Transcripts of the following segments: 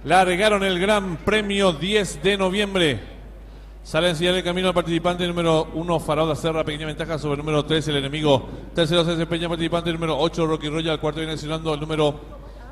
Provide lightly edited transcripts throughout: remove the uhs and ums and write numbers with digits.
largaron el Gran Premio 10 de noviembre. Sale a enseñar el camino al participante número 1, Farauda Serra, pequeña ventaja sobre el número 3, el enemigo. Tercero se desempeña el participante número 8, Rocky Royal. Cuarto viene accionando el número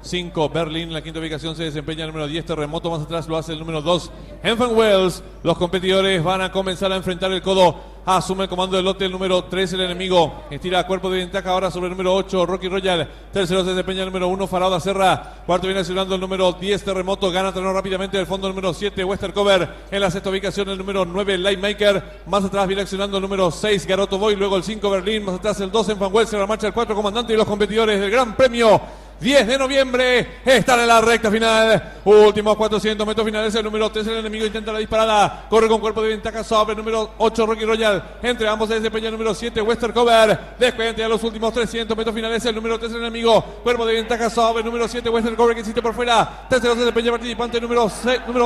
5, Berlín. En la quinta ubicación se desempeña el número 10, Terremoto. Más atrás lo hace el número 2, Enfant Wells. Los competidores van a comenzar a enfrentar el codo. Asume el comando del lote el número 3, el enemigo. Estira cuerpo de ventaja ahora sobre el número 8, Rocky Royal. Tercero se desempeña el número 1, Farauda Serra. Cuarto viene accionando el número 10, Terremoto. Gana terreno rápidamente del fondo el número 7, Western Cover. En la sexta ubicación el número 9, Lightmaker. Más atrás viene accionando el número 6, Garoto Boy. Luego el 5, Berlín. Más atrás el 2, Enfant Wells. En la marcha el 4, Comandante. Y los competidores del Gran Premio 10 de noviembre están en la recta final. Últimos 400 metros finales. El número 3, el enemigo, intenta la disparada. Corre con cuerpo de ventaja sobre el número 8, Rocky Royal. Entre ambos se desempeña el número 7, Western Cover. Descuenta ya los últimos 300 metros finales. El número 3, el enemigo. Cuerpo de ventaja sobre el número 7, Western Cover, que existe por fuera. Tercero se desempeña el participante número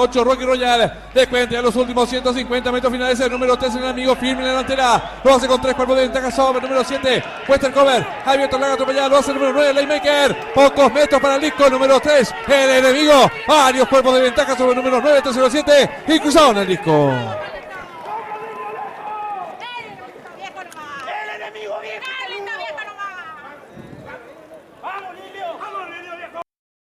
8, Rocky Royal. Descuenta ya los últimos 150 metros finales. El número 3, el enemigo, firme en la delantera. Lo hace con 3 cuerpos de ventaja sobre el número 7, Western Cover. Abierto, larga, atropellada. Lo hace el número 9, Lightmaker. Pocos metros para el disco número 3, el enemigo. Varios cuerpos de ventaja sobre el número 9, tercero 7 y cruzaron el disco.